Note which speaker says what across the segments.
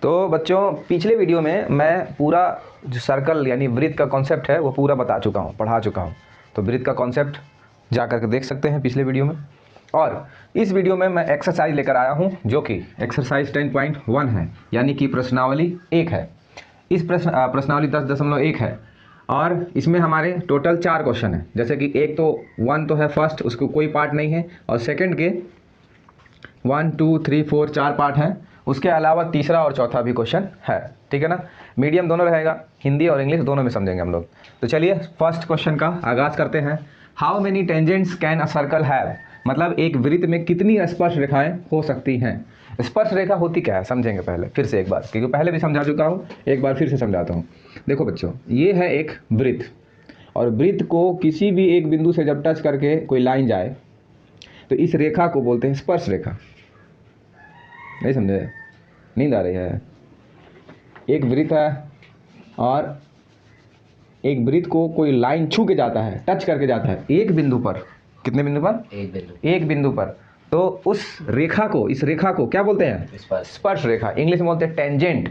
Speaker 1: तो बच्चों पिछले वीडियो में मैं पूरा जो सर्कल यानी वृत्त का कॉन्सेप्ट है वो पूरा बता चुका हूँ, पढ़ा चुका हूँ। तो वृत्त का कॉन्सेप्ट जा करके देख सकते हैं पिछले वीडियो में। और इस वीडियो में मैं एक्सरसाइज लेकर आया हूँ जो कि एक्सरसाइज 10.1 है, यानी कि प्रश्नावली 1 है। इस प्रश्नावली 10.1 है और इसमें हमारे टोटल 4 क्वेश्चन है। जैसे कि एक तो 1 तो है फर्स्ट, उसको कोई पार्ट नहीं है, और सेकंड के 1 2 3 4 4 पार्ट हैं। उसके अलावा तीसरा और चौथा भी क्वेश्चन है, ठीक है ना। मीडियम दोनों रहेगा, हिंदी और इंग्लिश दोनों में समझेंगे हम लोग। तो चलिए फर्स्ट क्वेश्चन का आगाज़ करते हैं। How many tangents can a circle have, मतलब एक वृत्त में कितनी स्पर्श रेखाएं हो सकती हैं। स्पर्श रेखा होती क्या है समझेंगे पहले, फिर से एक बार, क्योंकि पहले भी समझा चुका हूँ, एक बार फिर से समझाता हूँ। देखो बच्चों, ये है एक वृत्त, और वृत्त को किसी भी एक बिंदु से जब टच करके कोई लाइन जाए तो इस रेखा को बोलते हैं स्पर्श रेखा। नहीं समझे? नींद आ रही है? एक वृत्त है और एक वृत्त को कोई लाइन छू के जाता है, टच करके जाता है एक बिंदु पर। कितने बिंदु पर? एक बिंदु पर। तो उस रेखा को, इस रेखा को क्या बोलते हैं? स्पर्श रेखा। इंग्लिश में बोलते हैं टेंजेंट।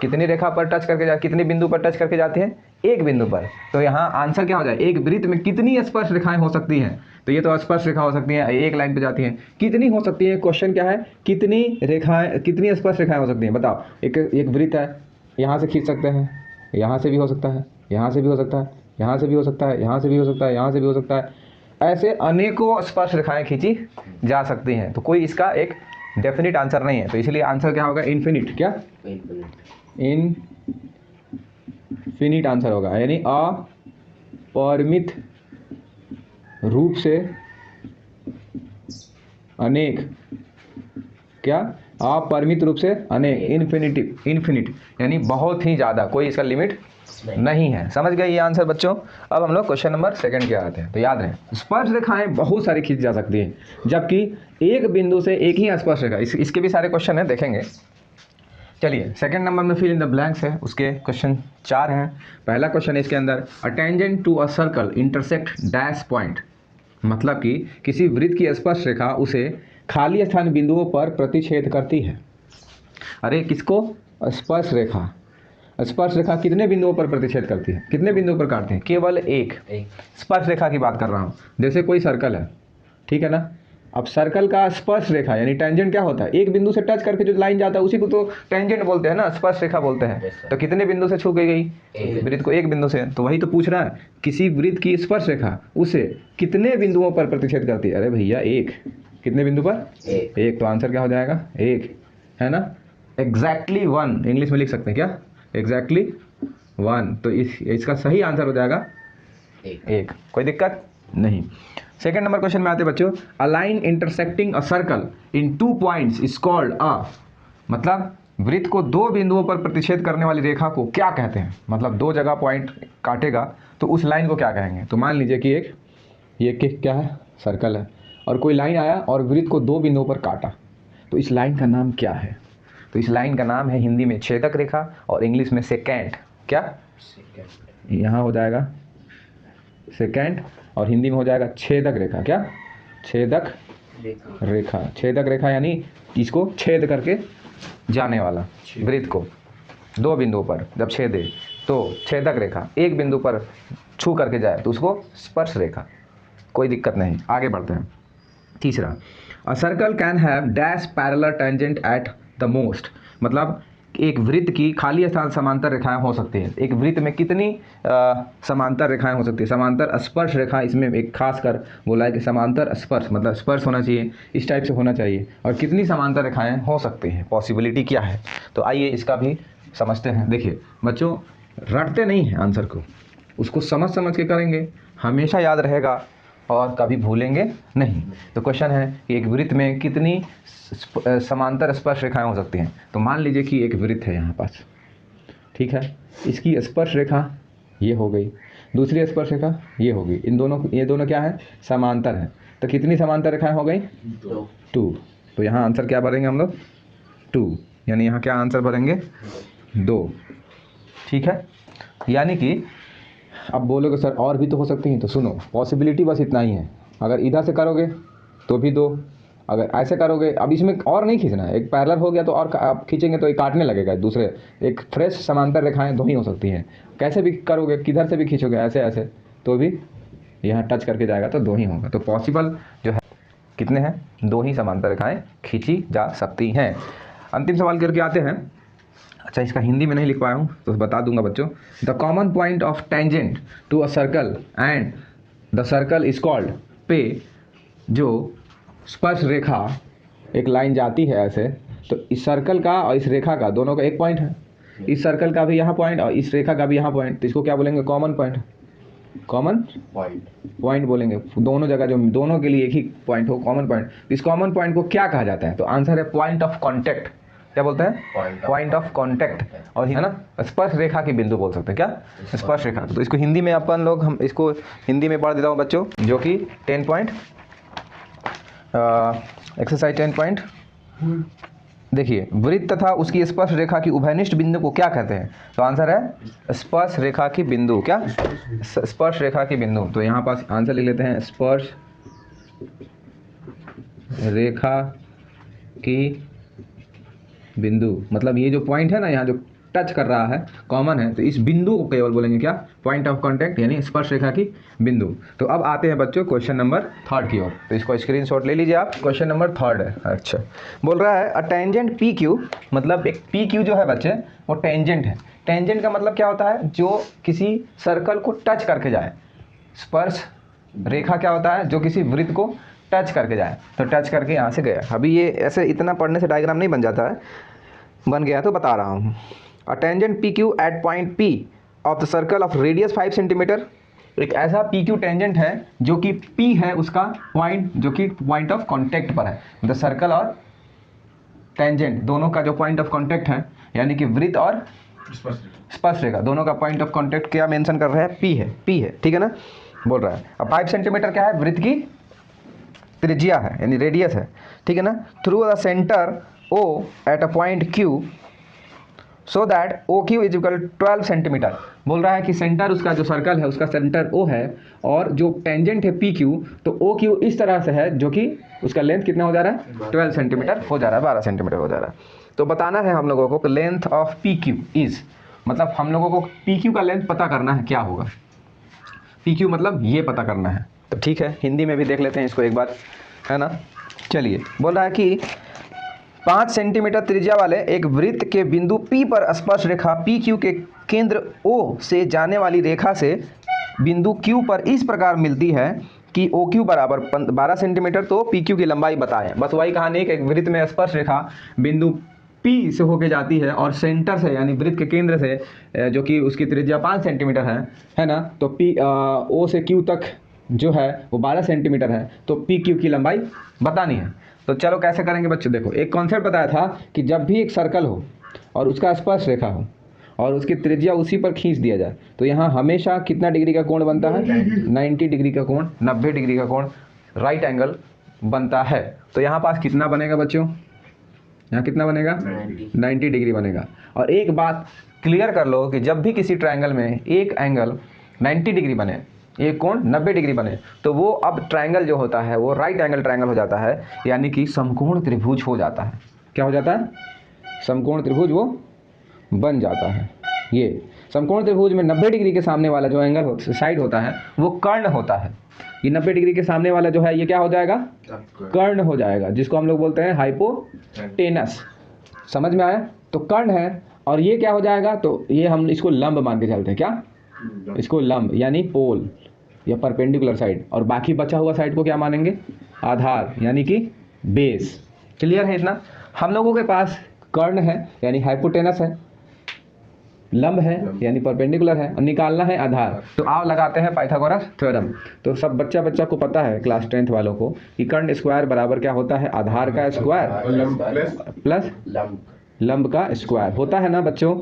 Speaker 1: कितनी रेखा पर टच करके कितने बिंदु पर टच करके जाती हैं? एक बिंदु पर। तो यहाँ आंसर क्या हो जाए? एक वृत्त में कितनी स्पर्श रेखाएं हो सकती हैं? तो ये तो स्पर्श रेखा हो सकती हैं, एक लाइन पे जाती हैं। कितनी हो सकती है? क्वेश्चन क्या है? कितनी रेखाएं, कितनी स्पर्श रेखाएं हो सकती हैं? बताओ। एक वृत्त है, यहाँ से खींच सकते हैं, यहाँ से भी हो सकता है, यहाँ से भी हो सकता है, यहाँ से भी हो सकता है, यहाँ से भी हो सकता है, यहाँ से भी हो सकता है। ऐसे अनेकों स्पर्श रेखाएं खींची जा सकती हैं। तो कोई इसका एक डेफिनेट आंसर नहीं है, तो इसलिए आंसर क्या होगा? इन्फिनिट। क्या? इनफिनिट आंसर होगा, यानी अपरिमित रूप से अनेक। क्या? अपरिमित रूप से अनेक, इन्फिनिट यानी बहुत ही ज़्यादा, कोई इसका लिमिट नहीं है। समझ गए ये आंसर बच्चों? अब हम लोग क्वेश्चन नंबर 2 के आते हैं। तो याद रहे, स्पर्श रेखाएं बहुत सारी खींची जा सकती हैं, जबकि एक बिंदु से एक ही स्पर्श रेखा। इसके भी सारे क्वेश्चन हैं, देखेंगे। चलिए सेकंड नंबर में फिल इन द ब्लैंक्स है, उसके क्वेश्चन 4 हैं। पहला क्वेश्चन है इसके अंदर, a tangent to a circle intersect dash point, मतलब कि किसी वृत्त की स्पर्श रेखा उसे खाली स्थान बिंदुओं पर प्रतिच्छेद करती है। अरे किसको? स्पर्श रेखा। स्पर्श रेखा कितने बिंदुओं पर प्रतिच्छेद करती है? कितने बिंदुओं पर काटती है? केवल एक स्पर्श रेखा की बात कर रहा हूँ। जैसे कोई सर्कल है, ठीक है ना। अब सर्कल का स्पर्श रेखा यानी टेंजेंट क्या होता है? एक बिंदु से टच करके जो लाइन जाता है उसी को तो टेंजेंट बोलते हैं ना, स्पर्श रेखा बोलते हैं। तो कितने बिंदु से छू गई वृत्त को? एक बिंदु से। तो वही तो पूछ रहा है, किसी वृत्त की स्पर्श रेखा उसे कितने बिंदुओं पर प्रतिच्छेद करती है? अरे भैया एक। कितने बिंदु पर? एक। तो आंसर क्या हो जाएगा? एक, है ना। एग्जैक्टली 1 इंग्लिश में लिख सकते हैं। क्या? एग्जैक्टली 1। तो इसका सही आंसर हो जाएगा एक। कोई दिक्कत नहीं। सेकंड नंबर क्वेश्चन में आते हैं बच्चों, a line intersecting a circle in 2 points is called a, मतलब वृत्त को 2 बिंदुओं पर प्रतिच्छेद करने वाली रेखा को क्या कहते हैं? मतलब 2 जगह पॉइंट काटेगा तो उस लाइन को क्या कहेंगे? तो मान लीजिए कि ये क्या है? सर्कल है, और कोई लाइन आया और वृत्त को 2 बिंदुओं पर काटा, तो इस लाइन का नाम क्या है? तो इस लाइन का नाम है हिंदी में छेदक रेखा और इंग्लिश में सेकेंट। क्या? यहाँ हो जाएगा सेकेंड और हिंदी में हो जाएगा छेदक रेखा। क्या? छेदक रेखा। छेदक रेखा यानी इसको छेद करके जाने वाला, वृत्त को 2 बिंदुओं पर जब छेदे तो छेदक रेखा। एक बिंदु पर छू करके जाए तो उसको स्पर्श रेखा। कोई दिक्कत नहीं, आगे बढ़ते हैं। तीसरा, a circle can have dash parallel tangent at the most, मतलब एक वृत्त की खाली स्थान समांतर रेखाएं हो सकती हैं। एक वृत्त में कितनी समांतर रेखाएं हो सकती है? समांतर स्पर्श रेखा, इसमें एक खास कर बोला है कि समांतर स्पर्श, मतलब स्पर्श होना चाहिए, इस टाइप से होना चाहिए। और कितनी समांतर रेखाएं हो सकती हैं, पॉसिबिलिटी क्या है? तो आइए इसका भी समझते हैं। देखिए बच्चों, रटते नहीं हैं आंसर को, उसको समझ के करेंगे, हमेशा याद रहेगा और कभी भूलेंगे नहीं। तो क्वेश्चन है कि एक वृत्त में कितनी समांतर स्पर्श रेखाएं हो सकती हैं? तो मान लीजिए कि एक वृत्त है यहाँ पास, ठीक है। इसकी स्पर्श रेखा ये हो गई, दूसरी स्पर्श रेखा ये हो गई। ये दोनों क्या है? समांतर है। तो कितनी समांतर रेखाएं हो गई? 2। तो यहाँ आंसर क्या भरेंगे हम लोग? 2, यानी यहाँ क्या आंसर भरेंगे? 2, ठीक है। यानी कि अब बोलोगे सर और भी तो हो सकती हैं, तो सुनो, पॉसिबिलिटी बस इतना ही है। अगर इधर से करोगे तो भी 2, अगर ऐसे करोगे, अब इसमें और नहीं खींचना है, एक पैरेलल हो गया तो और आप खींचेंगे तो ये काटने लगेगा दूसरे, एक फ्रेश समांतर रेखाएं 2 ही हो सकती हैं। कैसे भी करोगे, किधर से भी खींचोगे ऐसे ऐसे तो भी यहाँ टच करके जाएगा तो 2 ही होगा। तो पॉसिबल जो है कितने हैं, 2 ही समांतर रेखाएं खींची जा सकती हैं। अंतिम सवाल करके आते हैं। अच्छा, इसका हिंदी में नहीं लिख पाया हूँ तो बता दूंगा बच्चों। The common point of tangent to a circle and the circle is called, पे जो स्पर्श रेखा एक लाइन जाती है ऐसे, तो इस सर्कल का और इस रेखा का दोनों का एक पॉइंट है, इस सर्कल का भी यहाँ पॉइंट और इस रेखा का भी यहाँ पॉइंट, तो इसको क्या बोलेंगे, कॉमन पॉइंट, कॉमन पॉइंट बोलेंगे। दोनों जगह जो दोनों के लिए एक ही पॉइंट हो, कॉमन पॉइंट। इस कॉमन पॉइंट को क्या कहा जाता है, तो आंसर है पॉइंट ऑफ कॉन्टैक्ट। क्या बोलते हैं, पॉइंट ऑफ कॉन्टैक्ट, और है ना स्पर्श रेखा की बिंदु बोल सकते हैं। क्या, स्पर्श रेखा। तो इसको हिंदी में अपन लोग, हम इसको हिंदी में पढ़ देता हूँ बच्चों, जो कि 10 पॉइंट एक्सरसाइज 10 पॉइंट देखिए, वृत्त तथा उसकी स्पर्श रेखा की उभयनिष्ठ बिंदु को क्या कहते हैं, तो आंसर है स्पर्श रेखा की बिंदु। क्या, स्पर्श रेखा की बिंदु। तो यहाँ पास आंसर लिख लेते हैं, स्पर्श रेखा की बिंदु। मतलब ये जो पॉइंट है ना, यहाँ जो टच कर रहा है, कॉमन है, तो इस बिंदु को केवल बोलेंगे क्या, पॉइंट ऑफ कांटेक्ट, यानी स्पर्श रेखा की बिंदु। तो अब आते हैं बच्चों क्वेश्चन नंबर 3 की ओर। तो इसको स्क्रीनशॉट ले लीजिए आप। क्वेश्चन नंबर 3 है। अच्छा, बोल रहा है अ टेंजेंट पी क्यू, मतलब एक पी क्यू जो है बच्चे वो टेंजेंट है। टेंजेंट का मतलब क्या होता है, जो किसी सर्कल को टच करके जाए। स्पर्श रेखा क्या होता है, जो किसी वृत्त को टच करके जाए। तो टच करके यहाँ से गया। अभी ये ऐसे इतना पढ़ने से डायग्राम नहीं बन जाता है, बन गया तो बता रहा हूँ। A tangent P Q at point P of the circle of radius 5 centimetre. एक ऐसा पी क्यू टेंजेंट है जो कि पी है उसका पॉइंट, जो कि पॉइंट ऑफ कॉन्टैक्ट पर है। द सर्कल और टेंजेंट दोनों का जो पॉइंट ऑफ कॉन्टैक्ट है, यानी कि वृत्त और स्पर्श रेखा दोनों का पॉइंट ऑफ कॉन्टैक्ट क्या मेंशन कर रहा है, पी है, पी है, ठीक है ना। बोल रहा है अब 5 सेंटीमीटर क्या है, वृत्त की त्रिज्या है, यानी रेडियस है, ठीक है ना। Through the centre O at a point Q so that O Q is equal 12 centimetre. बोल रहा है कि सेंटर उसका जो सर्कल है उसका सेंटर ओ है, और जो टेंजेंट है पी क्यू, तो ओ क्यू इस तरह से है जो कि उसका लेंथ कितना हो जा रहा है, 12 सेंटीमीटर हो जा रहा है, 12 सेंटीमीटर हो जा रहा है। तो बताना है हम लोगों को length of P Q is, मतलब हम लोगों को पी क्यू का लेंथ पता करना है, क्या होगा पी क्यू, मतलब ये पता करना है। तो ठीक है, हिंदी में भी देख लेते हैं इसको एक बार, है ना। चलिए, बोल रहा है कि 5 सेंटीमीटर त्रिज्या वाले एक वृत्त के बिंदु P पर स्पर्श रेखा PQ के केंद्र O से जाने वाली रेखा से बिंदु Q पर इस प्रकार मिलती है कि OQ बराबर 12 सेंटीमीटर। तो PQ की लंबाई बताएं। बस वही कहानी है कि एक वृत्त में स्पर्श रेखा बिंदु P से होके जाती है और सेंटर से, यानी वृत्त के केंद्र से, जो कि उसकी त्रिज्या 5 सेंटीमीटर है ना। तो O से Q तक जो है वो 12 सेंटीमीटर है। तो PQ की लंबाई बतानी है। तो चलो कैसे करेंगे बच्चों, देखो एक कॉन्सेप्ट बताया था कि जब भी एक सर्कल हो और उसका स्पर्श रेखा हो और उसकी त्रिज्या उसी पर खींच दिया जाए, तो यहाँ हमेशा कितना डिग्री का कोण बनता है, 90 डिग्री का कोण, 90 डिग्री का कोण, राइट एंगल बनता है। तो यहाँ पास कितना बनेगा बच्चों, यहाँ कितना बनेगा, 90 डिग्री बनेगा। और एक बात क्लियर कर लो कि जब भी किसी ट्रायंगल में एक एंगल 90 डिग्री बने, एक कोण 90 डिग्री बने, तो वो अब ट्रायंगल जो होता है वो राइट एंगल ट्रायंगल हो जाता है, यानी कि समकोण त्रिभुज हो जाता है। क्या हो जाता है, समकोण त्रिभुज वो बन जाता है। ये समकोण त्रिभुज में 90 डिग्री के सामने वाला जो एंगल साइड होता है वो कर्ण होता है। ये 90 डिग्री के सामने वाला जो है ये क्या हो जाएगा, कर्ण हो जाएगा, जिसको हम लोग बोलते हैं हाइपोटेनस। समझ में आया, तो कर्ण है। और ये क्या हो जाएगा, तो ये हम इसको लंब मान के चलते हैं। क्या, इसको लंब यानी पोल या परपेंडिकुलर साइड, और बाकी बचा हुआ साइड को क्या मानेंगे, आधार यानी कि बेस। क्लियर है इतना। हम लोगों के पास कर्ण है यानी हाइपोटेनस है, लंब है यानी परपेंडिकुलर है, और निकालना है आधार। तो आओ लगाते हैं पाइथागोरस थ्योरम। तो सब बच्चा को पता है, क्लास 10th वालों को, कि कर्ण स्क्वायर बराबर क्या होता है, आधार का स्क्वायर प्लस लंब का स्क्वायर होता है ना बच्चों,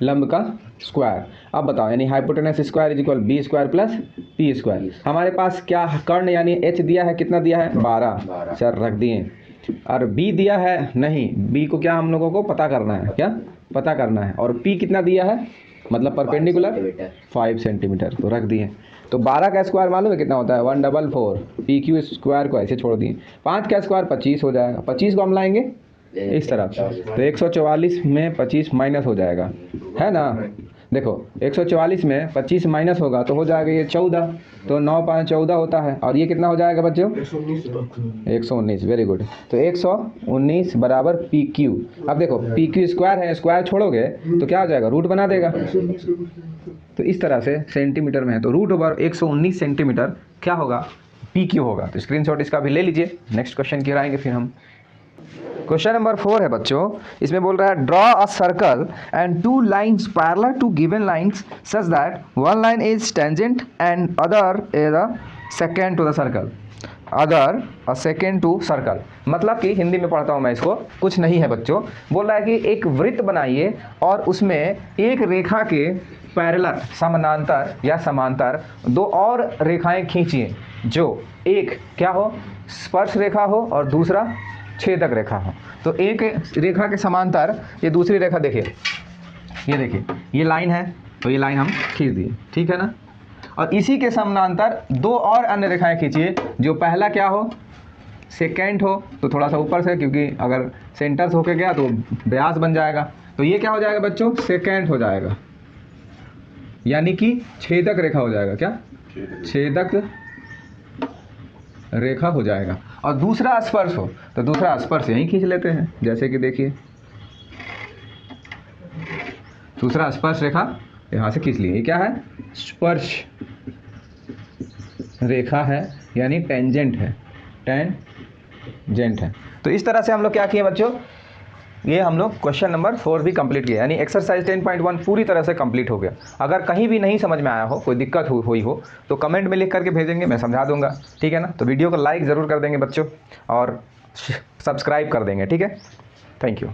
Speaker 1: लंब का स्क्वायर। अब बताओ, यानी hypotenuse square is equal B square plus P square. हमारे पास क्या कर्ण यानी एच दिया है, कितना दिया है, 12 सर रख दिए। और बी दिया है नहीं, बी को क्या हम लोगों को पता करना है, क्या पता करना है। और पी कितना दिया है, मतलब परपेंडिकुलर 5 सेंटीमीटर, तो रख दिए। तो 12 का स्क्वायर मालूम है कितना होता है 144, पी क्यू स्क्वायर को ऐसे छोड़ दिए, 5 का स्क्वायर 25 हो जाएगा, 25 को हम लाएंगे इस तरफ, तो 144 में 25 माइनस हो जाएगा, है ना। देखो 144 में 25 माइनस होगा तो हो जाएगा ये 14, तो 9 5 14 होता है, और ये कितना हो जाएगा बच्चों 119, वेरी गुड। तो 119 बराबर पी क्यू। अब देखो पी क्यू स्क्वायर है, स्क्वायर छोड़ोगे तो क्या हो जाएगा, रूट बना देगा। तो इस तरह से सेंटीमीटर में है, तो रूट ओवर 119 सेंटीमीटर क्या होगा, पी क्यू होगा। तो स्क्रीनशॉट इसका भी ले लीजिए। नेक्स्ट क्वेश्चन की आएंगे फिर हम। क्वेश्चन नंबर 4 है बच्चों, इसमें बोल रहा है draw a circle and 2 lines parallel to given lines such that one line is tangent and other is a secant to the circle, other a secant to circle. मतलब कि हिंदी में पढ़ता हूँ मैं इसको, कुछ नहीं है बच्चों। बोल रहा है कि एक वृत्त बनाइए और उसमें एक रेखा के पैरेलल समानांतर या समांतर 2 और रेखाएं खींचिए, जो एक क्या हो, स्पर्श रेखा हो और दूसरा छेदक रेखा हो। तो एक रेखा के समांतर ये दूसरी रेखा, देखिए ये देखिए ये लाइन है, तो ये लाइन हम खींच दिए, ठीक है ना। और इसी के समानांतर 2 और अन्य रेखाएं खींचिए, जो पहला क्या हो, सेकेंड हो, तो थोड़ा सा ऊपर से, क्योंकि अगर सेंटर से होके गया तो व्यास बन जाएगा, तो ये क्या हो जाएगा बच्चों, सेकेंड हो जाएगा, यानी कि छेदक रेखा हो जाएगा। क्या, छेदक रेखा हो जाएगा। और दूसरा स्पर्श हो तो दूसरा स्पर्श यहीं खींच लेते हैं, जैसे कि देखिए दूसरा स्पर्श रेखा यहाँ से खींच लिए। ये क्या है, स्पर्श रेखा है, यानी टेंजेंट है, टेंजेंट है। तो इस तरह से हम लोग क्या किए बच्चों, ये हम लोग क्वेश्चन नंबर 4 भी कंप्लीट किया, यानी एक्सरसाइज 10.1 पूरी तरह से कंप्लीट हो गया। अगर कहीं भी नहीं समझ में आया हो, कोई दिक्कत हुई हो, तो कमेंट में लिख करके भेजेंगे, मैं समझा दूंगा, ठीक है ना। तो वीडियो को लाइक ज़रूर कर देंगे बच्चों, और सब्सक्राइब कर देंगे, ठीक है। Thank you.